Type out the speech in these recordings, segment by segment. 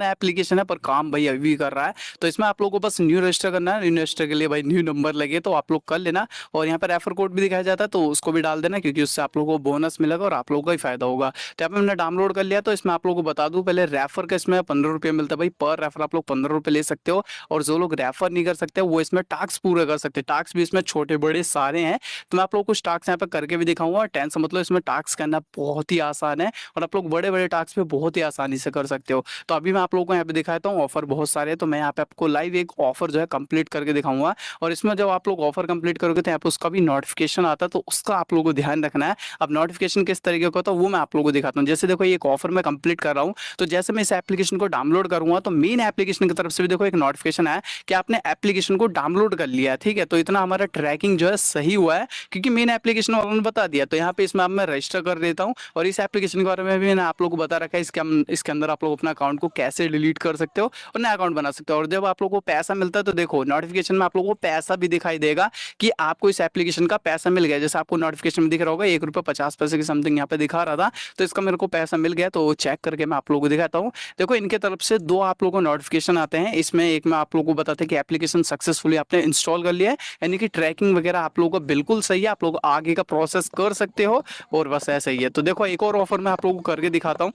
Application है पर काम भाई अभी भी कर रहा है। तो इसमें आप लोगों को बस न्यू रजिस्टर करना है, न्यू रजिस्टर के लिए भाई न्यू नंबर लगे तो आप लोग कर लेना। और यहाँ पर रेफर कोड भी दिखाया जाता है तो उसको भी डाल देना, क्योंकि उससे आप लोगों को बोनस मिलेगा और आप लोगों का ही फायदा होगा। तो यहाँ पे मैंने डाउनलोड कर लिया। तो इसमें आप लोगों को बता दूं, पहले रेफर का इसमें 15 रुपये मिलता है भाई, पर रेफर आप लोग 15 रुपये ले सकते हो। और जो लोग रेफर नहीं कर सकते वो इसमें टास्क पूरे कर सकते हैं। टास्क भी इसमें छोटे बड़े सारे हैं, तो मैं आप लोग कुछ टास्क यहाँ पे करके भी दिखाऊंगा। टेंशन मतलब इसमें टास्क करना बहुत ही आसान है और आप लोग बड़े बड़े टास्क पे बहुत ही आसानी से कर सकते हो। तो अभी मैं आप लोगों को यहाँ पे दिखाता हूँ, ऑफर बहुत सारे हैं। तो मैं यहाँ पे आपको लाइव एक ऑफर जो है कंप्लीट करके दिखाऊंगा। और इसमें जब आप लोग ऑफर कंप्लीट करोगे तो यहाँ पे उसका भी नोटिफिकेशन आता है, तो उसका आप लोगों को ध्यान रखना है। अब नोटिफिकेशन किस तरीके का होता है वो मैं आप लोगों को दिखाता हूँ। जैसे देखो ये एक ऑफर मैं कंप्लीट कर रहा हूँ, तो जैसे मैं इस एप्लीकेशन को डाउनलोड करूंगा तो मेन एप्लीकेशन की तरफ से भी देखो एक नोटिफिकेशन आया कि आपने एप्लीकेशन को डाउनलोड कर लिया है। ठीक है, तो इतना हमारा ट्रैकिंग जो है सही हुआ है, क्योंकि मेन एप्लीकेशन वालों ने बता दिया। तो यहाँ पे इसमें अब मैं रजिस्टर कर देता हूँ। और इस एप्लीकेशन के बारे में भी मैंने आप लोगों को बता रखा है, इसके अंदर आप लोग अपना अकाउंट को कैसे डिलीट कर सकते हो और नया अकाउंट बना सकते हो। और जब आप लोगों को पैसा मिलता है तो देखो नोटिफिकेशन में आप लोगों को पैसा भी दिखाई देगा कि आपको इस एप्लीकेशन का पैसा मिल गया। जैसे आपको नोटिफिकेशन में दिख रहा होगा 1 रुपये 50 पैसे की समथिंग यहाँ पे दिखा रहा था, तो इसका मेरे को पैसा मिल गया। तो चेक करके मैं आप लोगों को दिखाता हूँ। देखो इनके तरफ से दो आप लोगों को नोटिफिकेशन आते हैं। इसमें एक में आप लोगों को बताते हैं कि एप्लीकेशन सक्सेसफुली आपने इंस्टॉल कर लिया है, यानी कि ट्रैकिंग वगैरह आप लोगों को बिल्कुल सही है, आप लोग आगे का प्रोसेस कर सकते हो। और बस ऐसा ही है। तो देखो एक और ऑफर मैं आप लोगों को करके दिखाता हूँ,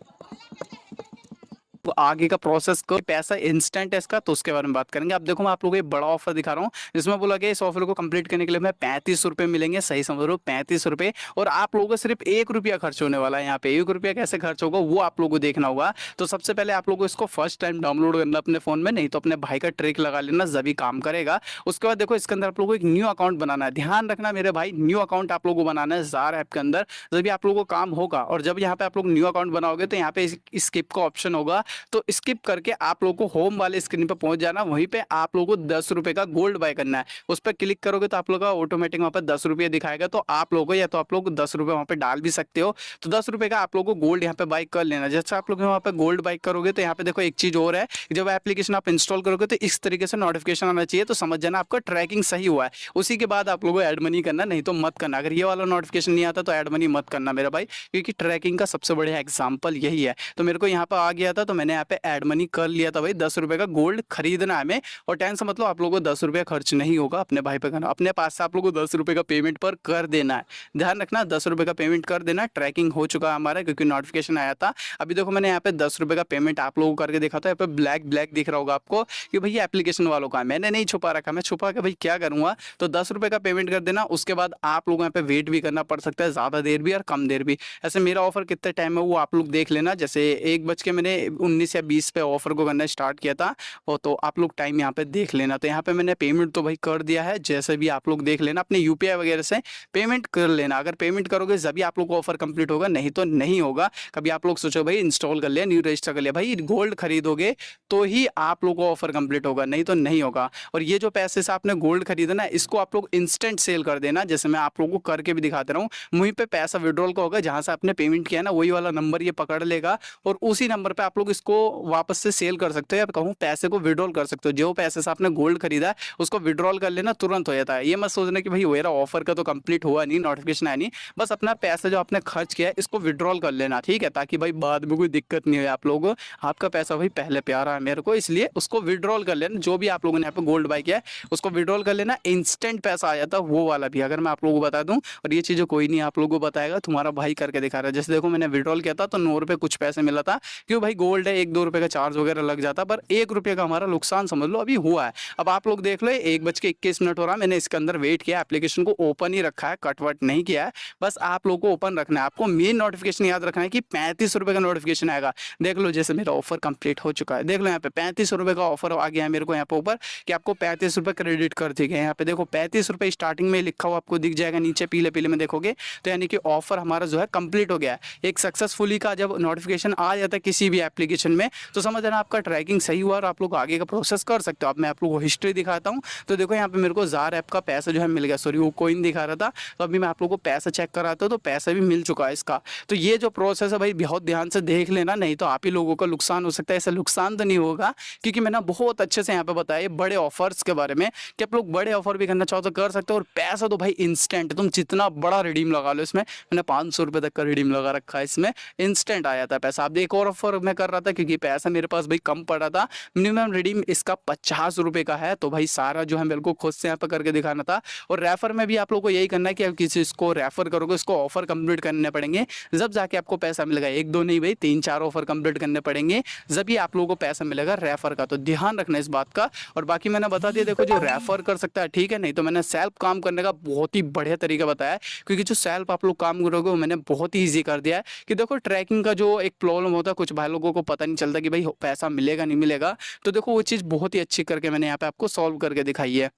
तो आगे का प्रोसेस को पैसा इंस्टेंट है इसका, तो उसके बारे में बात करेंगे। अब देखो मैं आप लोगों को एक बड़ा ऑफर दिखा रहा हूँ, जिसमें बोला गया इस ऑफर को कंप्लीट करने के लिए हमें 35 रुपये मिलेंगे। सही समझ रहे हो, 35 रुपये। और आप लोगों को सिर्फ 1 रुपया खर्च होने वाला है। यहाँ पे 1 रुपया कैसे खर्च होगा वो आप लोगों को देखना होगा। तो सबसे पहले आप लोगों को इसको फर्स्ट टाइम डाउनलोड करना अपने फोन में, नहीं तो अपने भाई का ट्रिक लगा लेना, जब भी काम करेगा। उसके बाद देखो इसके अंदर आप लोगों को एक न्यू अकाउंट बनाना है। ध्यान रखना मेरे भाई, न्यू अकाउंट आप लोगों को बनाना है जार ऐप के अंदर, जब भी आप लोगों को काम होगा। और जब यहाँ पे आप लोग न्यू अकाउंट बनाओगे तो यहाँ पे स्किप का ऑप्शन होगा, तो स्किप करके आप लोगों को होम वाले स्क्रीन पर पहुंच जाना। वहीं पे आप लोगों को 10 रुपए का गोल्ड बाय करना है। उस पर क्लिक करोगे तो आप लोगों का ऑटोमेटिक वहां पर 10 रुपये दिखाएगा। तो आप लोगों को या तो आप लोग 10 रुपये वहां पे डाल भी सकते हो। तो 10 रुपये का आप लोगों को गोल्ड यहाँ पे बाय कर लेना। जैसे आप लोग वहां पे गोल्ड बाय करोगे तो यहाँ पे देखो एक चीज और है, जब एप्लीकेशन आप इंस्टॉल करोगे तो इस तरीके से नोटिफिकेशन आना चाहिए, तो समझ जाना आपका ट्रैकिंग सही हुआ है। उसी के बाद आप लोगों को एड मनी करना, नहीं तो मत करना। अगर ये वाला नोटिफिकेशन नहीं आता तो एड मनी मत करना मेरा भाई, क्योंकि ट्रैकिंग का सबसे बढ़िया एग्जाम्पल यही है। तो मेरे को यहाँ पे आ गया था तो मैंने यहाँ पे एड मनी कर लिया था भाई। 10 रुपये का गोल्ड खरीदना है हमें। और टेंशन मतलब आप लोगों को 10 रुपये खर्च नहीं होगा अपने भाई पे करना, अपने पास से आप लोगों को 10 रुपये का पेमेंट पर कर देना है। ध्यान रखना 10 रुपये का पेमेंट कर देना। ट्रैकिंग हो चुका है हमारा, क्योंकि नोटिफिकेशन आया था। अभी देखो मैंने यहाँ पे 10 रुपये का पेमेंट आप लोगों को करके देखा था। यहाँ पे ब्लैक ब्लैक दिख रहा होगा आपको कि भैया एप्लीकेशन वालों का। मैंने नहीं छुपा रखा, मैं छुपा के भाई क्या करूंगा। तो 10 रुपये का पेमेंट कर देना। उसके बाद आप लोगों यहाँ पे वेट भी करना पड़ सकता है, ज्यादा देर भी और कम देर भी। ऐसे मेरा ऑफर कितने टाइम है वो आप लोग देख लेना। जैसे 1 बज के मैंने 19 या 20 पे ऑफर को करना स्टार्ट किया था, तो आप लोग टाइम यहाँ पे देख लेना। तो यहाँ पे मैंने पेमेंट तो भाई कर दिया है, जैसे भी आप लोग देख लेना अपने यूपीआई वगैरह से पेमेंट कर लेना। अगर पेमेंट करोगे जब भी आप लोग को ऑफर कंप्लीट होगा, नहीं तो नहीं होगा। कभी आप लोग सोचो भाई इंस्टॉल कर लिया, न्यू रजिस्टर कर लिया, भाई गोल्ड खरीदोगे तो ही आप लोग को ऑफर कंप्लीट होगा, नहीं तो नहीं होगा। और ये जो पैसे से आपने गोल्ड खरीदा ना, इसको आप लोग इंस्टेंट सेल कर देना। जैसे मैं आप लोगों को करके भी दिखाते रहा हूँ। वहीं पे पैसा विड्रॉल का होगा, जहां से आपने पेमेंट किया ना वही वाला नंबर ये पकड़ लेगा और उसी नंबर पे आप लोग इसको वापस से सेल कर सकते हो, या कहूँ पैसे को विड्रॉल कर सकते हो। जो पैसे से आपने गोल्ड खरीदा है उसको विड्रॉल कर लेना, तुरंत हो जाता है। ये मत सोचना कि भाई मेरा ऑफर का तो कंप्लीट हुआ नहीं, नोटिफिकेशन आया नहीं। बस अपना पैसा जो आपने खर्च किया है इसको विड्रॉल कर लेना, ठीक है, ताकि भाई बाद में कोई दिक्कत नहीं हो आप लोगों को। आपका पैसा भाई पहले प्यारा है मेरे को, इसलिए उसको विड्रॉल कर लेना। जो भी आप लोगों ने यहाँ पे गोल्ड बाय किया है उसको विड्रॉल कर लेना, इंस्टेंट पैसा आ जाता है वो वाला भी। अगर मैं आप लोगों को बता दूं, और ये चीज़ें कोई नहीं आप लोगों को बताएगा, तुम्हारा भाई करके दिखा रहा है। जैसे देखो मैंने विड्रॉल किया था तो 9 रुपये कुछ पैसे मिला था, क्यों भाई गोल्ड है, 1-2 रुपये का चार्ज वगैरह लग जाता, पर 1 रुपये का हमारा नुकसान समझ लो अभी हुआ है। अब आप लोग देख लो 1 बज के 21 मिनट हो रहा है, मैंने इसके अंदर वेट किया, एप्लीकेशन को ओपन ही रखा है, कटवट नहीं किया है। बस आप लोग को ओपन रखना है। आपको मेन नोटिफिकेशन याद रखना है कि 35 रुपये का नोटिफिकेशन आएगा। देख लो जैसे मेरा ऑफर कंप्लीट हो चुका है, देख लो यहाँ पे 35 रुपये का ऑफर आ गया है मेरे को यहाँ पे ऊपर, कि आपको 35 रुपये क्रेडिट कर दिए गए। यहाँ पे देखो 35 रुपये स्टार्टिंग में लिखा हुआ आपको दिख जाएगा, नीचे पीले पीले में देखोगे तो यानी कि ऑफर हमारा जो है कंप्लीट हो गया है। एक सक्सेसफुली का जब नोटिफिकेशन आ जाता है किसी भी एप्लीकेशन में, तो समझ लेना आपका ट्रैकिंग सही हुआ और आप लोग आगे का प्रोसेस कर सकते हो। अब मैं आप लोगों को हिस्ट्री दिखाता हूँ। तो देखो यहाँ पे मेरे को जार ऐप का पैसा जो है मिल गया, सॉरी वो कॉइन दिखा रहा था, तो अभी मैं आप लोगों को पैसा चेक कराता हूँ, तो पैसा भी मिल चुका है इसका। तो ये जो प्रोसेस है भाई बहुत ध्यान से देख लेना, नहीं तो आप ही लोगों का नुकसान हो सकता है। ऐसा नुकसान तो नहीं होगा, क्योंकि मैंने बहुत अच्छे से यहाँ पे बताया बड़े ऑफर्स के बारे में, कि आप लोग बड़े ऑफर भी करना चाहो तो कर सकते हो। और पैसा तो भाई इंस्टेंट, तुम जितना बड़ा रिडीम लगा लो इसमें, मैंने 500 रुपये तक का रिडीम लगा रखा है, इसमें इंस्टेंट आ जाता है पैसा। अब एक और ऑफर मैं कर रहा था क्योंकि पैसा मेरे पास भाई कम पड़ा था। मिनिमम रिडीम इसका 50 रुपए का है, तो भाई सारा जो है मेरे को खुद से यहाँ पे करके दिखाना था। और रेफर में भी आप लोगों को यही करना है कि आप किसी इसको रेफर करोगे, इसको ऑफर कंप्लीट करने पड़ेंगे, जब जाके आपको पैसा मिलेगा। एक दो नहीं भाई, 3-4 ऑफर कंप्लीट करने पड़ेंगे, जब ये आप लोगों को पैसा मिलेगा रेफर का। तो ध्यान रखना इस बात का। और बाकी मैंने बता दिया, देखो जो रेफर कर सकता है ठीक है, नहीं तो मैंने सेल्फ काम करने का बहुत ही बढ़िया तरीका बताया है। क्योंकि जो सेल्फ आप लोग काम करोगे वो मैंने बहुत ही ईजी कर दिया है। कि देखो ट्रैकिंग का जो एक प्रॉब्लम होता है, कुछ भाई लोगों को पता नहीं चलता कि भाई पैसा मिलेगा नहीं मिलेगा, तो देखो वो चीज़ बहुत ही अच्छी करके मैंने यहाँ पे आपको सॉल्व करके दिखाई है।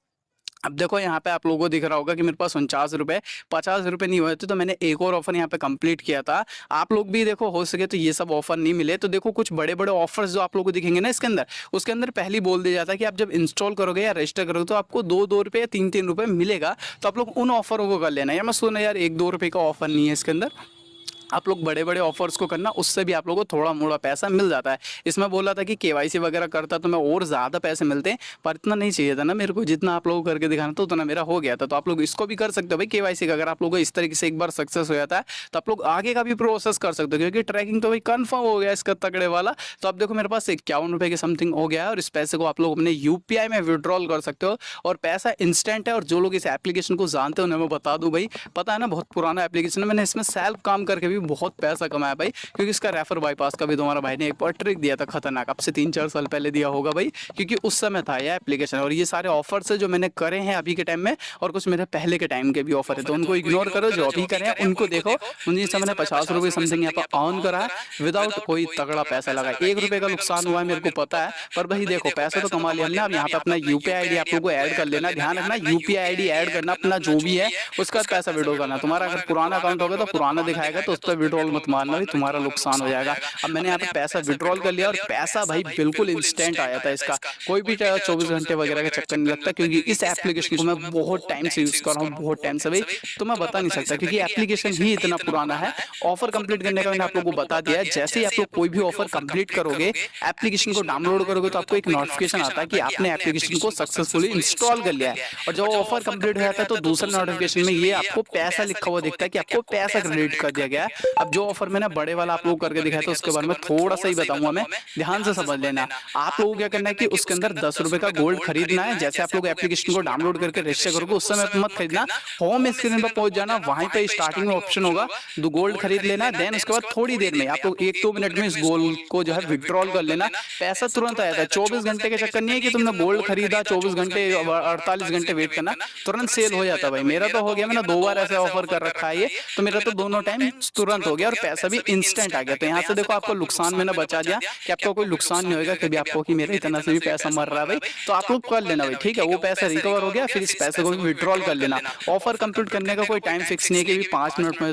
अब देखो यहाँ पे आप लोगों को दिख रहा होगा कि मेरे पास 49 रुपये, 50 रुपये नहीं हुए थे, तो मैंने एक और ऑफर यहाँ पे कंप्लीट किया था। आप लोग भी देखो हो सके तो ये सब ऑफर नहीं मिले तो देखो कुछ बड़े बड़े ऑफर्स जो आप लोगों को दिखेंगे ना इसके अंदर, उसके अंदर पहले ही बोल दिया जाता है कि आप जब इंस्टॉल करोगे या रजिस्टर करोगे तो आपको 2-2 रुपये या 3-3 रुपये मिलेगा। तो आप लोग उन ऑफरों को कर लेना, या मैं सुना यार 1-2 रुपये का ऑफर नहीं है इसके अंदर, आप लोग बड़े बड़े ऑफर्स को करना, उससे भी आप लोगों को थोड़ा मोड़ा पैसा मिल जाता है। इसमें बोला था कि केवाईसी वगैरह करता तो मैं और ज़्यादा पैसे मिलते हैं, पर इतना नहीं चाहिए था ना मेरे को, जितना आप लोगों को करके दिखाना था उतना मेरा हो गया था। तो आप लोग इसको भी कर सकते हो भाई केवाईसी का, अगर आप लोगों को इस तरीके से एक बार सक्सेस हो जाता है तो आप लोग आगे का भी प्रोसेस कर सकते हो, क्योंकि ट्रैकिंग तो भाई कन्फर्म हो गया इसका तगड़े वाला। तो अब देखो मेरे पास 51 रुपये के समथिंग हो गया है, और इस पैसे को आप लोग अपने UPI में विड्रॉल कर सकते हो, और पैसा इंस्टेंट है। और जो लोग इस एप्लीकेशन को जानते हो उन्हें मैं बता दूं भाई, पता है ना बहुत पुराना एप्लीकेशन है, मैंने इसमें सेल्फ काम करके भी बहुत पैसा कमाया भाई। क्योंकि इसका रेफर बाईपास का भी तुम्हारा भाई ने एक बार ट्रिक दिया था खतरनाक, अब से 3-4 साल पहले दिया होगा भाई, क्योंकि उस समय था यह एप्लीकेशन। और ये सारे ऑफर्स है जो मैंने करे हैं अभी के टाइम में, और कुछ मेरे पहले के टाइम के भी ऑफर है, तो उनको इग्नोर करो, जो अभी करे हैं उनको देखो। मुझे समय 50 रुपये समथिंग यहाँ पर ऑन करा है, विदाउट कोई तगड़ा पैसा लगा। 1 रुपये का नुकसान हुआ है मेरे को पता है, पर भाई देखो पैसा तो कमा लिया हमने। अब यहाँ पे अपना UPI ID आप लोगों को ऐड कर लेना, ध्यान रखना UPI ID ऐड करना अपना जो भी है, उसका पैसा विड्रॉल करना। तुम्हारा अगर पुराना अकाउंट होगा तो पुराना दिखाएगा, तो उस पर विड्रॉल मत मारना भाई, तुम्हारा नुकसान हो जाएगा। अब मैंने यहाँ पे पैसा विड्रॉल कर लिया, और पैसा भाई बिल्कुल इंस्टेंट आया था इसका, कोई भी 24 घंटे वगैरह का चक्कर नहीं लगता, क्योंकि इस एप्लीकेशन को मैं बहुत टाइम से यूज कर रहा हूँ, बहुत टाइम से भाई, तो मैं बता नहीं सकता क्योंकि एप्लीकेशन ही इतना पुराना है। ऑफर कंप्लीट करने का मैंने आप लोगों को बता दिया है। जैसे ही आप लोग कोई भी ऑफर कंप्लीट करोगे, एप्लीकेशन को डाउनलोड करोगे, तो आपको एक नोटिफिकेशन आता है कि आपने एप्लीकेशन को सक्सेसफुली इंस्टॉल कर लिया है। और जब ऑफर कंप्लीट हो जाता है तो दूसरे नोटिफिकेशन में ये आपको पैसा लिखा हुआ दिखता है कि आपको पैसा क्रेडिट कर दिया गया है। अब जो ऑफर मैंने बड़े वाला आप लोग करके दिखाया था उसके बारे में थोड़ा सा ही बताऊंगा मैं, ध्यान से समझ लेना। आप लोगों को क्या करना है कि उसके अंदर 10 रुपए का गोल्ड खरीदना है। जैसे आप लोग एप्लीकेशन को डाउनलोड करके रजिस्टर करोगे उस समय मत खरीदना, होम स्क्रीन पर पहुंच जाना, वहीं पे स्टार्टिंग में ऑप्शन होगा दो गोल्ड खरीद लेना। देन उसके बाद थोड़ी देर में आप लोग 1-2 मिनट में इस गोल्ड को जो है विड्रॉल कर लेना, पैसा तुरंत आया था। 24 घंटे के चक्कर नहीं है कि तुमने गोल्ड खरीदा 24 घंटे 48 घंटे वेट करना, तुरंत सेल हो जाता है भाई। मेरा तो हो गया, मैंने 2 बार ऐसे ऑफर कर रखा है ये, तो मेरा तो दोनों टाइम तुरंत हो गया और पैसा भी इंस्टेंट आ गया। तो यहाँ से देखो आपको नुकसान मैंने बचा दिया कि आपको कोई नुकसान नहीं होगा कभी आपको कि मेरे इतना से भी पैसा मर रहा है भाई, तो आप लोग कर लेना भाई, ठीक है। वो पैसा रिकवर हो गया, फिर इस पैसे को भी विड्रॉल कर लेना। ऑफर कंप्लीट करने का कोई टाइम फिक्स नहीं है कि 5 मिनट में